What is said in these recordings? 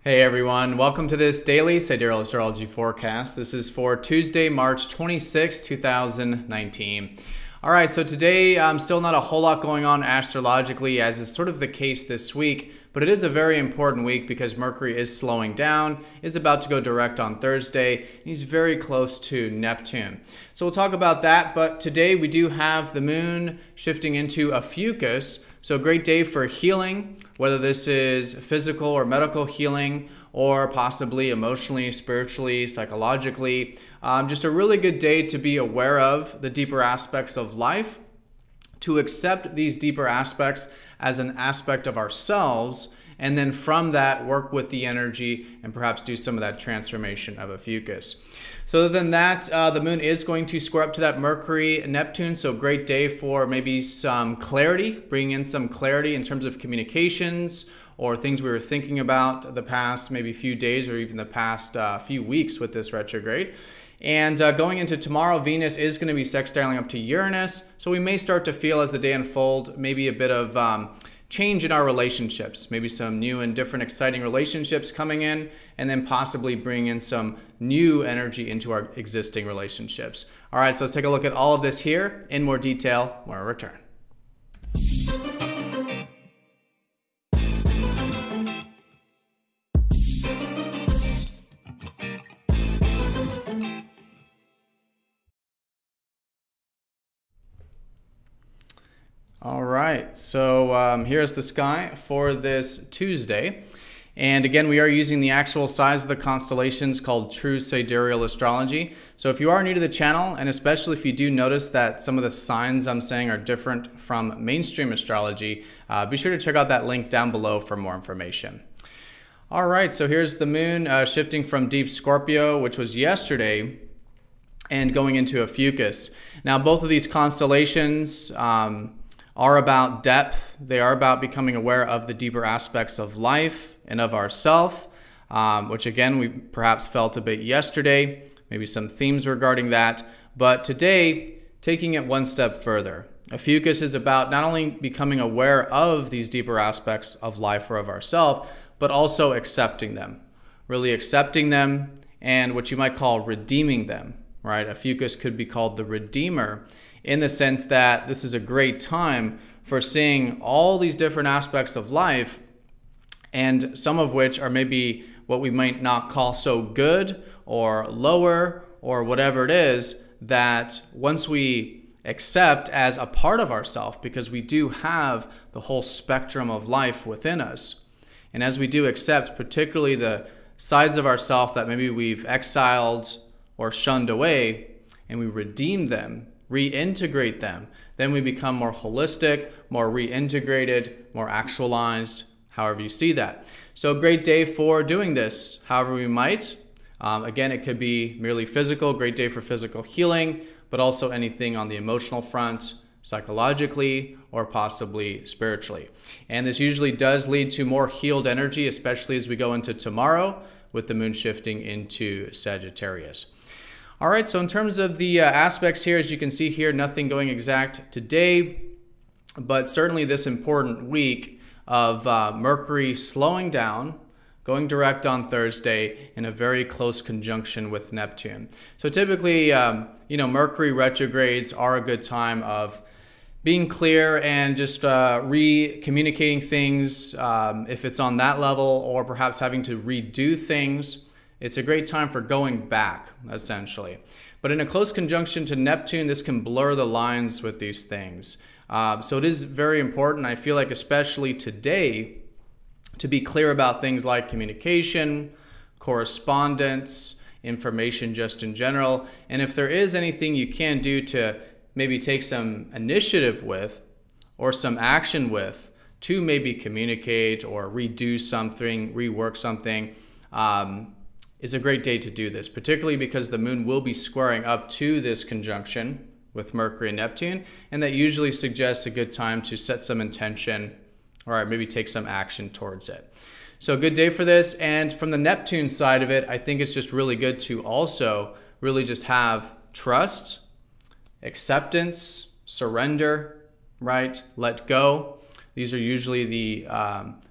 Hey everyone, welcome to this daily Sidereal Astrology forecast. This is for Tuesday, March 26, 2019. All right, so today still not a whole lot going on astrologically, as is sort of the case this week, but it is a very important week because Mercury is slowing down, is about to go direct on Thursday, and he's very close to Neptune. So we'll talk about that, but today we do have the moon shifting into Ophiuchus, so a great day for healing, whether this is physical or medical healing, or possibly emotionally, spiritually, psychologically. Just a really good day to be aware of the deeper aspects of life, to accept these deeper aspects as an aspect of ourselves, and then from that work with the energy and perhaps do some of that transformation of Ophiuchus. So other than that, the moon is going to square up to that Mercury Neptune, so great day for maybe some clarity, bringing in some clarity in terms of communications or things we were thinking about the past maybe few days or even the past few weeks with this retrograde. And going into tomorrow, Venus is going to be sextiling up to Uranus, so we may start to feel as the day unfolds maybe a bit of change in our relationships, maybe some new and different exciting relationships coming in, and then possibly bring in some new energy into our existing relationships. All right, so let's take a look at all of this here in more detail when I return. All right, so here's the sky for this Tuesday. And again, we are using the actual size of the constellations called True Sidereal Astrology. So if you are new to the channel, and especially if you do notice that some of the signs I'm saying are different from mainstream astrology, be sure to check out that link down below for more information. All right, so here's the moon shifting from deep Scorpio, which was yesterday, and going into Ophiuchus. Now, both of these constellations are about depth. They are about becoming aware of the deeper aspects of life and of ourself, which again, we perhaps felt a bit yesterday, maybe some themes regarding that. But today, taking it one step further. Ophiuchus is about not only becoming aware of these deeper aspects of life or of ourself, but also accepting them, really accepting them and what you might call redeeming them, right? Ophiuchus could be called the redeemer, in the sense that this is a great time for seeing all these different aspects of life, and some of which are maybe what we might not call so good or lower or whatever it is, that once we accept as a part of ourselves, because we do have the whole spectrum of life within us, and as we do accept particularly the sides of ourselves that maybe we've exiled or shunned away, and we redeem them, reintegrate them, then we become more holistic, more reintegrated, more actualized, however you see that. So a great day for doing this, however we might. Again, it could be merely physical, great day for physical healing, but also anything on the emotional front, psychologically, or possibly spiritually. And this usually does lead to more healed energy, especially as we go into tomorrow with the moon shifting into Sagittarius. All right, so in terms of the aspects here, as you can see here, nothing going exact today, but certainly this important week of Mercury slowing down, going direct on Thursday in a very close conjunction with Neptune. So typically, Mercury retrogrades are a good time of being clear and just re-communicating things if it's on that level, or perhaps having to redo things. It's a great time for going back, essentially. But in a close conjunction to Neptune, this can blur the lines with these things. So it is very important, I feel like, especially today, to be clear about things like communication, correspondence, information just in general. And if there is anything you can do to maybe take some initiative with or some action with to maybe communicate or redo something, rework something, is a great day to do this, particularly because the moon will be squaring up to this conjunction with Mercury and Neptune, and that usually suggests a good time to set some intention or maybe take some action towards it. So a good day for this. And from the Neptune side of it, I think it's just really good to also really just have trust, acceptance, surrender, right? Let go. These are usually the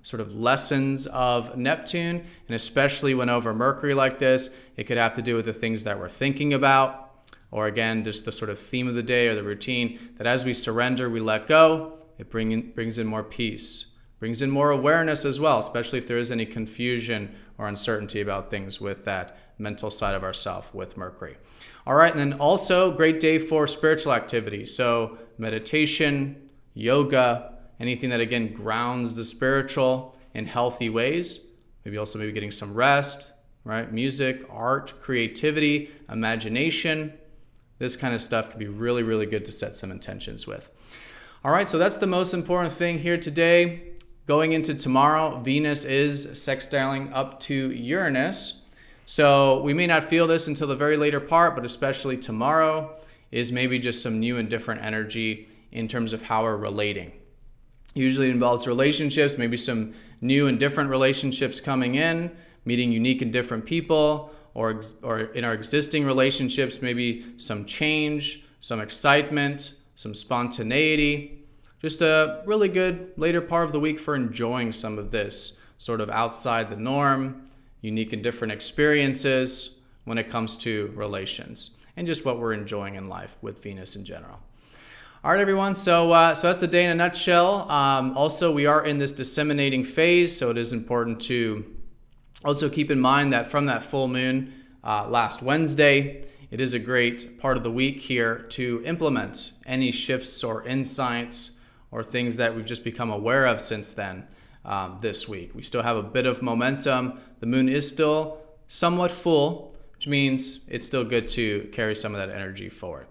sort of lessons of Neptune, and especially when over Mercury like this, it could have to do with the things that we're thinking about, or again, just the sort of theme of the day or the routine, that as we surrender, we let go, it brings in more peace, brings in more awareness as well, especially if there is any confusion or uncertainty about things with that mental side of ourself with Mercury. All right, and then also great day for spiritual activity. So meditation, yoga, anything that again grounds the spiritual in healthy ways. Maybe getting some rest, right? Music, art, creativity, imagination. This kind of stuff can be really, really good to set some intentions with. All right, so that's the most important thing here today. Going into tomorrow, Venus is sextiling up to Uranus. So we may not feel this until the very later part, but especially tomorrow is maybe just some new and different energy in terms of how we're relating. Usually it involves relationships, maybe some new and different relationships coming in, meeting unique and different people, or in our existing relationships, maybe some change, some excitement, some spontaneity. Just a really good later part of the week for enjoying some of this sort of outside the norm, unique and different experiences when it comes to relations and just what we're enjoying in life with Venus in general. All right, everyone, so that's the day in a nutshell. Also, we are in this disseminating phase, so it is important to also keep in mind that from that full moon last Wednesday, it is a great part of the week here to implement any shifts or insights or things that we've just become aware of since then this week. We still have a bit of momentum. The moon is still somewhat full, which means it's still good to carry some of that energy forward.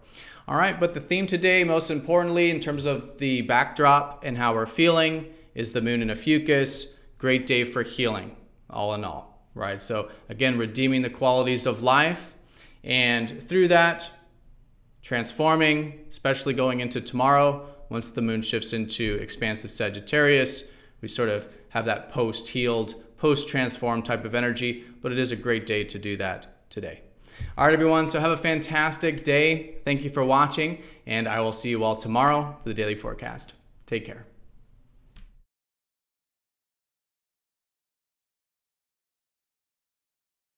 All right, but the theme today, most importantly, in terms of the backdrop and how we're feeling, is the moon in Ophiuchus. Great day for healing, all in all, right? So again, redeeming the qualities of life, and through that, transforming, especially going into tomorrow, once the moon shifts into expansive Sagittarius, we sort of have that post-healed, post-transformed type of energy, but it is a great day to do that today. All right, everyone, so have a fantastic day. Thank you for watching, and I will see you all tomorrow for the daily forecast. Take care.